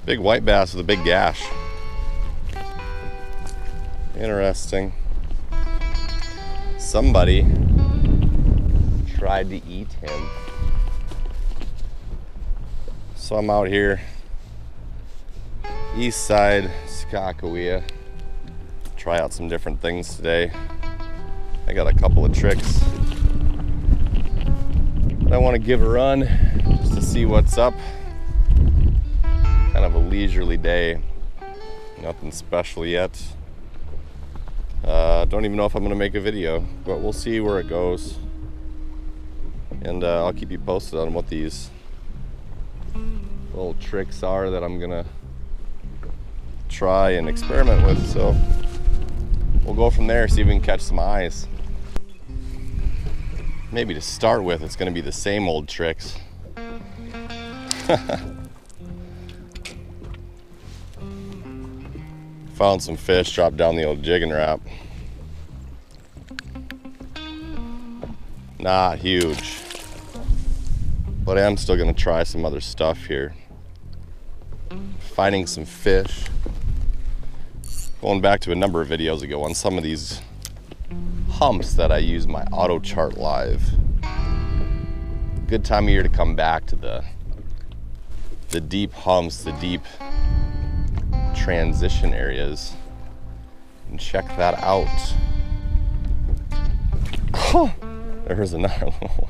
Big white bass with a big gash. Interesting. Somebody tried to eat him. So I'm out here, east side, Skakawea. Try out some different things today. I got a couple of tricks that I want to give a run just to see what's up. Kind of a leisurely day. Nothing special yet. Don't even know if I'm going to make a video, but we'll see where it goes. And I'll keep you posted on what these little tricks are that I'm going to try and experiment with. So we'll go from there, see if we can catch some eyes. Maybe to start with, it's going to be the same old tricks. Found some fish, dropped down the old jigging wrap. Not huge, but I am still going to try some other stuff here. Finding some fish. Going back to a number of videos ago on some of these humps that I use my auto chart live. Good time of year to come back to the deep humps, the deep transition areas, and check that out. Oh, there's another little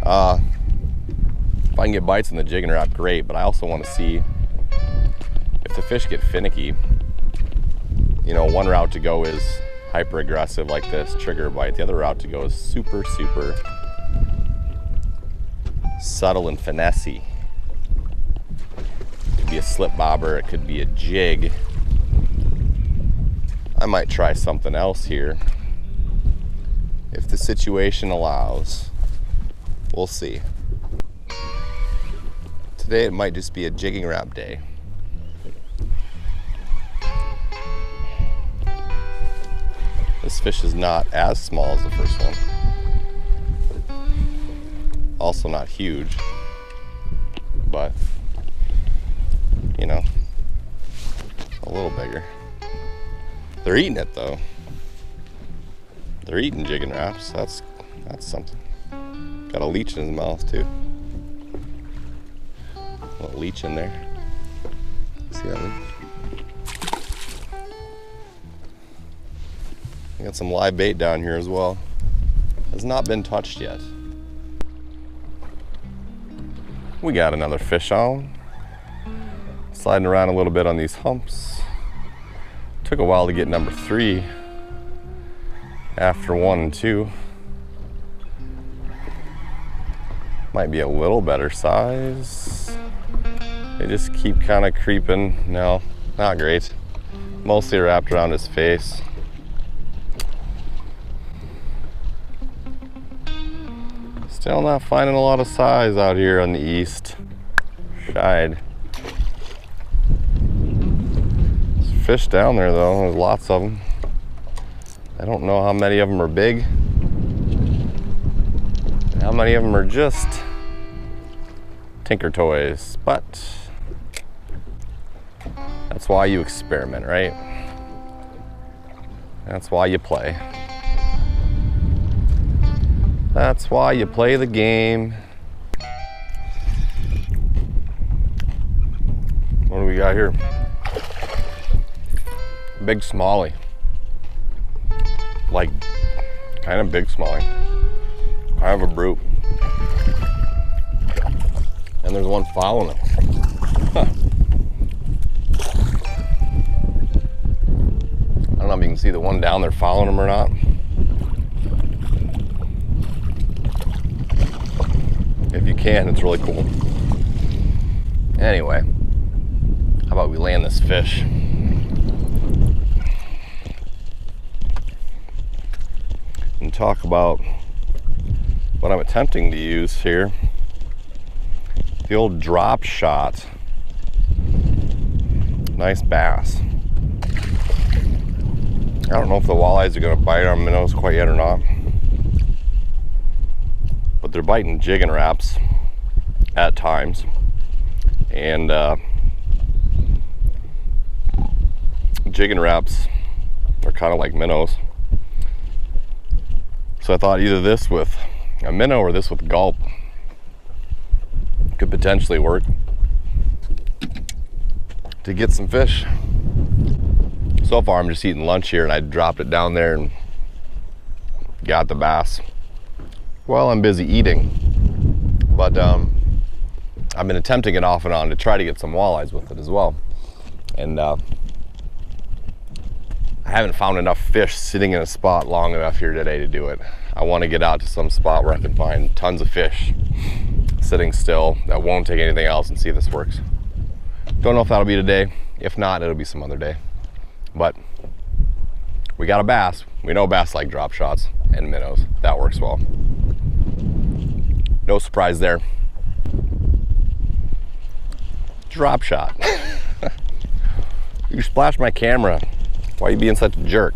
one. If I can get bites in the jigging wrap, great, but I also want to see if the fish get finicky. You know, one route to go is hyper aggressive like this, trigger bite. The other route to go is super subtle and finessey. It could be a slip bobber, it could be a jig. I might try something else here if the situation allows. We'll see. Today it might just be a jigging wrap day. This fish is not as small as the first one. Also not huge, but you know, a little bigger. They're eating it though. They're eating jigging wraps. That's something. Got a leech in his mouth too. A little leech in there. See that leech? Got some live bait down here as well. Has not been touched yet. We got another fish on. Sliding around a little bit on these humps. Took a while to get number 3 after 1 and 2. Might be a little better size. They just keep kind of creeping. No, not great. Mostly wrapped around his face. Still not finding a lot of size out here on the east side. There's fish down there though, there's lots of them. I don't know how many of them are big and how many of them are just tinker toys, but that's why you experiment, right? That's why you play. That's why you play the game. What do we got here? Big smallie. Like, kind of big smallie. Kind of a brute. And there's one following it. Huh. I don't know if you can see the one down there following him or not. If you can, it's really cool. Anyway, how about we land this fish? And talk about what I'm attempting to use here. The old drop shot. Nice bass. I don't know if the walleyes are gonna bite on minnows quite yet or not. But they're biting jigging wraps at times. And jigging wraps are kind of like minnows. So I thought either this with a minnow or this with gulp could potentially work to get some fish. So far I'm just eating lunch here, and I dropped it down there and got the bass while I'm busy eating. But I've been attempting it off and on to try to get some walleyes with it as well. And I haven't found enough fish sitting in a spot long enough here today to do it. I want to get out to some spot where I can find tons of fish sitting still that won't take anything else and see if this works. Don't know if that'll be today. If not, it'll be some other day. But we got a bass. We know bass like drop shots and minnows. That works well. No surprise there. Drop shot. You splashed my camera. Why are you being such a jerk?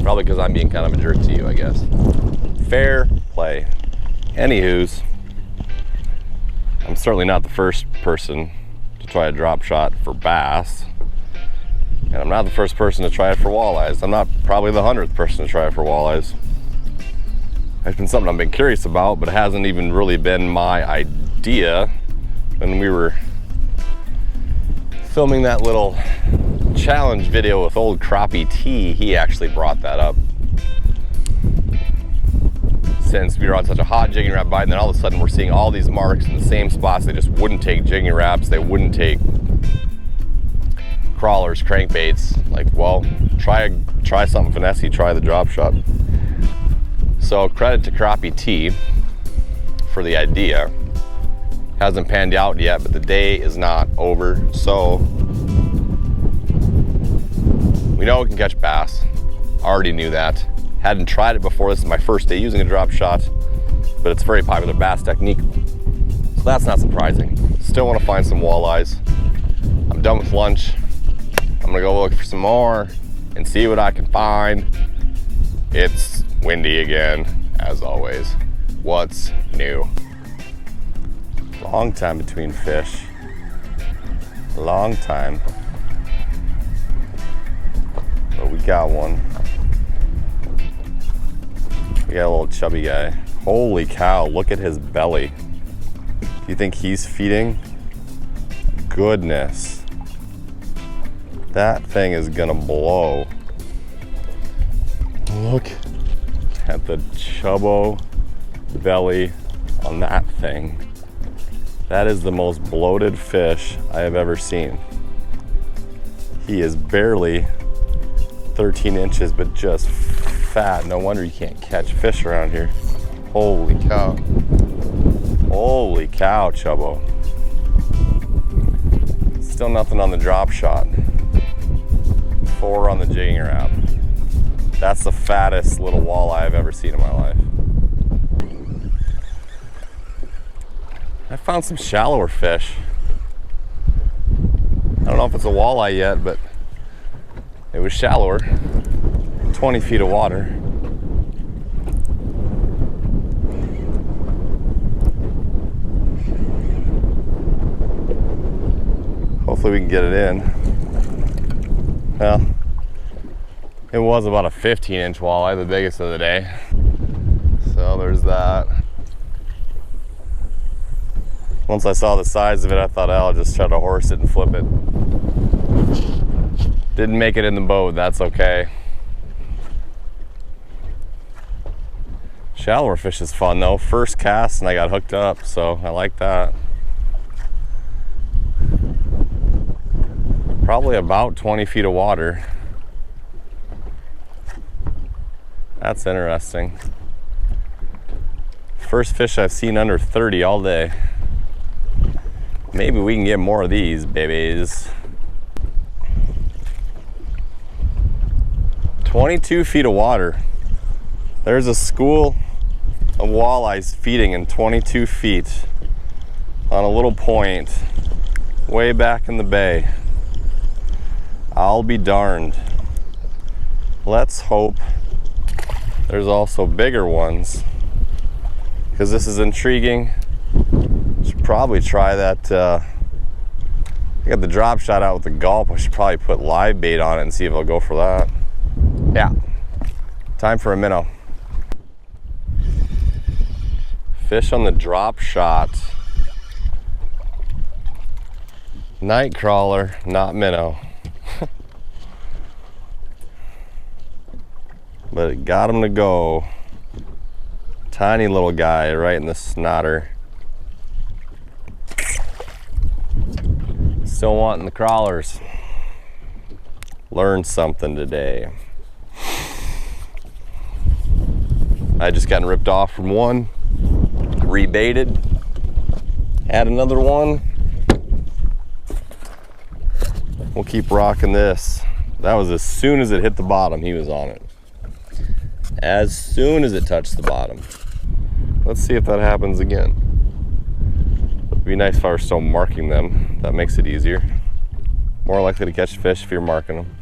Probably because I'm being kind of a jerk to you, I guess. Fair play. Anywho's, I'm certainly not the first person to try a drop shot for bass. And I'm not the first person to try it for walleyes. I'm not probably the 100th person to try it for walleyes. It's been something I've been curious about, but it hasn't even really been my idea. When we were filming that little challenge video with old Crappie T, he actually brought that up. Since we were on such a hot jigging wrap bite, and then all of a sudden we're seeing all these marks in the same spots. They just wouldn't take jigging wraps, they wouldn't take crawlers, crankbaits. Like, well, try something finessey, try the drop shot. So credit to Crappie T for the idea. Hasn't panned out yet, but the day is not over. So we know we can catch bass. Already knew that. Hadn't tried it before. This is my first day using a drop shot, but it's a very popular bass technique. So that's not surprising. Still want to find some walleyes. I'm done with lunch. I'm gonna go look for some more and see what I can find. It's windy again, as always. What's new? Long time between fish. Long time. But we got one. We got a little chubby guy. Holy cow, look at his belly. Do you think he's feeding? Goodness. That thing is gonna blow. Look at the chubbo belly on that thing. That is the most bloated fish I have ever seen. He is barely 13 inches, but just fat. No wonder you can't catch fish around here. Holy cow. Holy cow, chubbo. Still nothing on the drop shot. 4 on the jigging wrap. That's the fattest little walleye I've ever seen in my life. I found some shallower fish. I don't know if it's a walleye yet, but it was shallower. 20 feet of water. Hopefully we can get it in. Well, it was about a 15-inch walleye, the biggest of the day. So there's that. Once I saw the size of it, I thought, I'll just try to horse it and flip it. Didn't make it in the boat, that's okay. Shallower fish is fun though. First cast and I got hooked up, so I like that. Probably about 20 feet of water. That's interesting. First fish I've seen under 30 all day. Maybe we can get more of these babies. 22 feet of water. There's a school of walleyes feeding in 22 feet on a little point way back in the bay. I'll be darned. Let's hope there's also bigger ones, because this is intriguing. Should probably try that I got the drop shot out with the gulp. I should probably put live bait on it and see if I'll go for that. Yeah, time for a minnow. Fish on the drop shot. Night crawler, not minnow. But it got him to go. Tiny little guy right in the snotter. Still wanting the crawlers. Learned something today. I just gotten ripped off from one. Rebaited. Had another one. We'll keep rocking this. That was as soon as it hit the bottom, he was on it. As soon as it touched the bottom. Let's see if that happens again. It'd be nice if I were still marking them. That makes it easier. More likely to catch fish if you're marking them.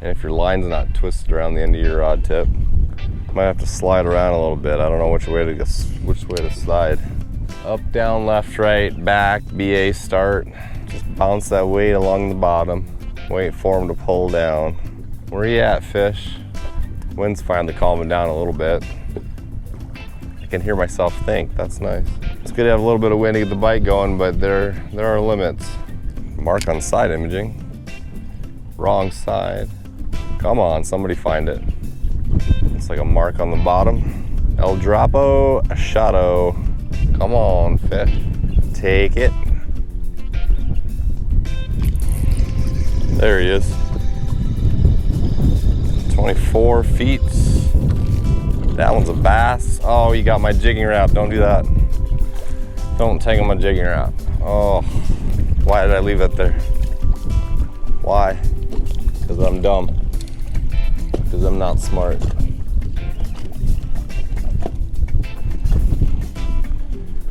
And if your line's not twisted around the end of your rod tip. Might have to slide around a little bit. I don't know which way to slide. Up, down, left, right, back, BA start. Just bounce that weight along the bottom. Wait for them to pull down. Where you at, fish? Wind's finally calming down a little bit. I can hear myself think. That's nice. It's good to have a little bit of wind to get the bite going, but there are limits. Mark on side imaging. Wrong side. Come on, somebody find it. It's like a mark on the bottom. El Drapo Shadow. Come on, fish. Take it. There he is. 24 feet. That one's a bass. Oh, you got my jigging wrap. Don't do that. Don't tangle my jigging wrap. Oh, why did I leave it there? Why? Because I'm dumb. Because I'm not smart.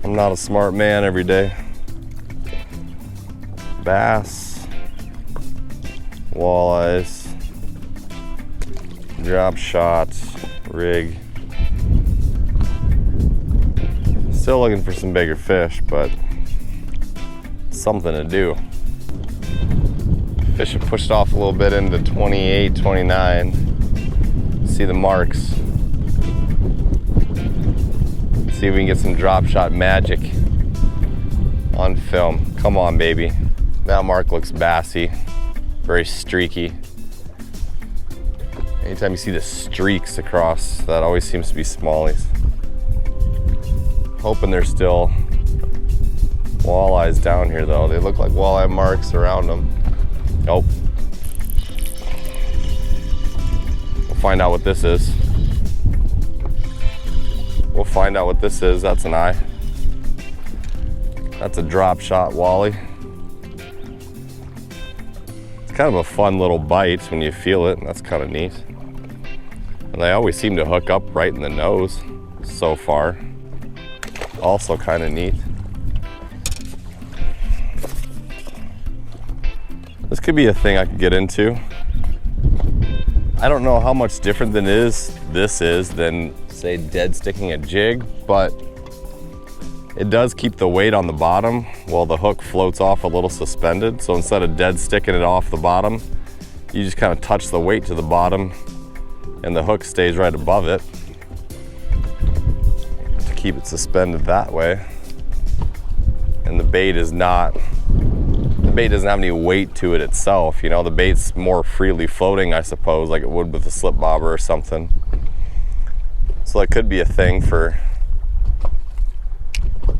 I'm not a smart man every day. Bass, walleyes, drop shot, rig. Still looking for some bigger fish, but something to do. Fish have pushed off a little bit into 28, 29. See the marks. See if we can get some drop shot magic on film. Come on, baby. That mark looks bassy, very streaky. Anytime you see the streaks across, that always seems to be smallies. Hoping there's still walleyes down here though. They look like walleye marks around them. Nope. We'll find out what this is. We'll find out what this is. That's an eye. That's a drop shot wally. It's kind of a fun little bite when you feel it. That's kind of neat. And they always seem to hook up right in the nose so far. Also kind of neat. This could be a thing I could get into. I don't know how much different than this is than, say, dead sticking a jig, but it does keep the weight on the bottom while the hook floats off a little suspended. So instead of dead sticking it off the bottom, you just kind of touch the weight to the bottom and the hook stays right above it to keep it suspended that way. And the bait doesn't have any weight to it itself, you know. The bait's more freely floating, I suppose, like it would with a slip bobber or something. So that could be a thing for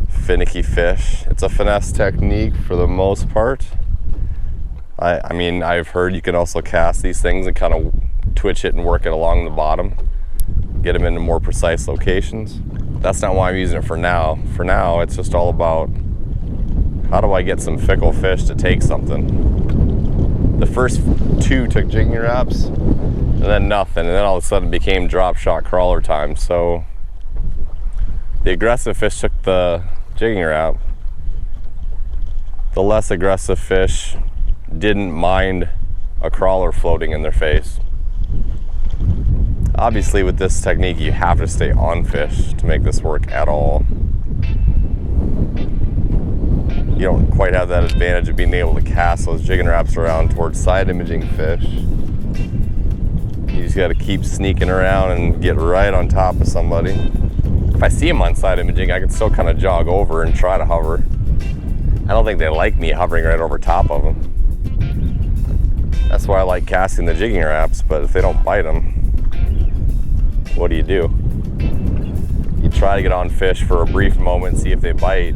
finicky fish. It's a finesse technique for the most part. I mean, I've heard you can also cast these things and kind of twitch it and work it along the bottom, get them into more precise locations. That's not why I'm using it for now. For now, it's just all about how do I get some fickle fish to take something. The first two took jigging wraps, and then nothing, and then all of a sudden it became drop shot crawler time. So the aggressive fish took the jigging wrap. The less aggressive fish didn't mind a crawler floating in their face. Obviously with this technique you have to stay on fish to make this work at all. you don't quite have that advantage of being able to cast those jigging wraps around towards side imaging fish. You just got to keep sneaking around and get right on top of somebody. If I see them on side imaging, I can still kind of jog over and try to hover. I don't think they like me hovering right over top of them. That's why I like casting the jigging wraps, but if they don't bite them, what do? You try to get on fish for a brief moment and see if they bite.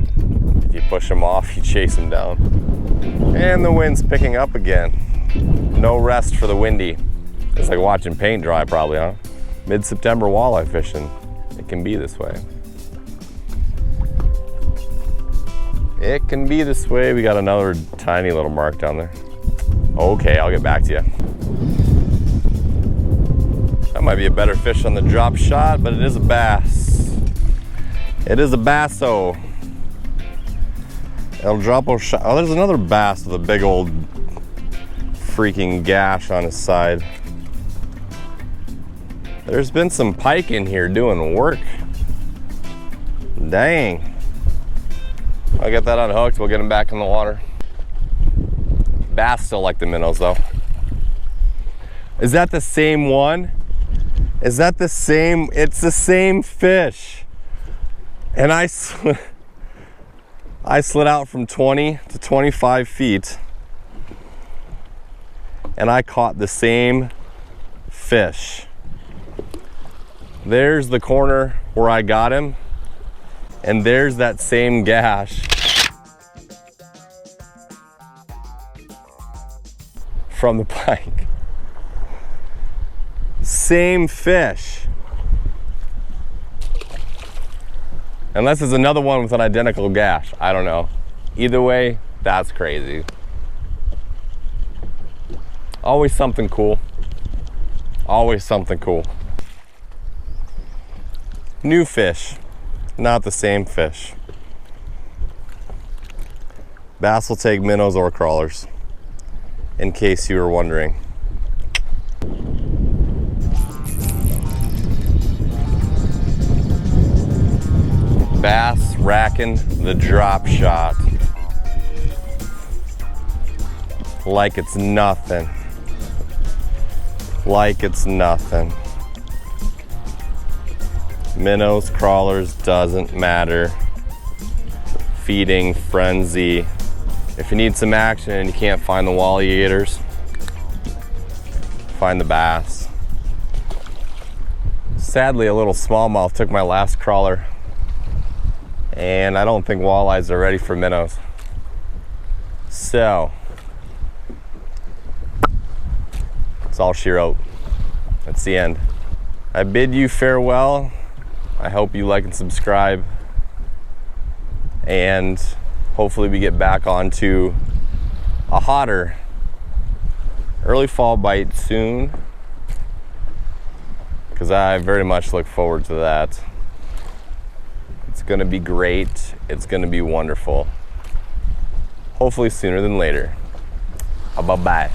If you push them off, you chase them down. And the wind's picking up again. No rest for the windy. It's like watching paint dry probably, huh? Mid-September walleye fishing. It can be this way. It can be this way. We got another tiny little mark down there. Okay, I'll get back to you. That might be a better fish on the drop shot, but it is a bass. It is a basso. El Dropo shot. Oh, there's another bass with a big old freaking gash on his side. There's been some pike in here doing work. Dang. I'll get that unhooked. We'll get him back in the water. Bass still like the minnows though. Is that the same one? Is that the same? It's the same fish. And I slid out from 20 to 25 feet and I caught the same fish. There's the corner where I got him, and there's that same gash from the pike. Same fish. Unless it's another one with an identical gash. I don't know. Either way, that's crazy. Always something cool. Always something cool. New fish, not the same fish. Bass will take minnows or crawlers, in case you were wondering. Bass racking the drop shot like it's nothing. Like it's nothing. Minnows, crawlers, doesn't matter. Feeding frenzy. If you need some action and you can't find the walleye eaters, find the bass. Sadly, a little smallmouth took my last crawler, and I don't think walleyes are ready for minnows. So, that's all she wrote. That's the end. I bid you farewell. I hope you like and subscribe, and hopefully we get back onto a hotter early fall bite soon, because I very much look forward to that. It's gonna be great. It's gonna be wonderful. Hopefully sooner than later. Bye-bye.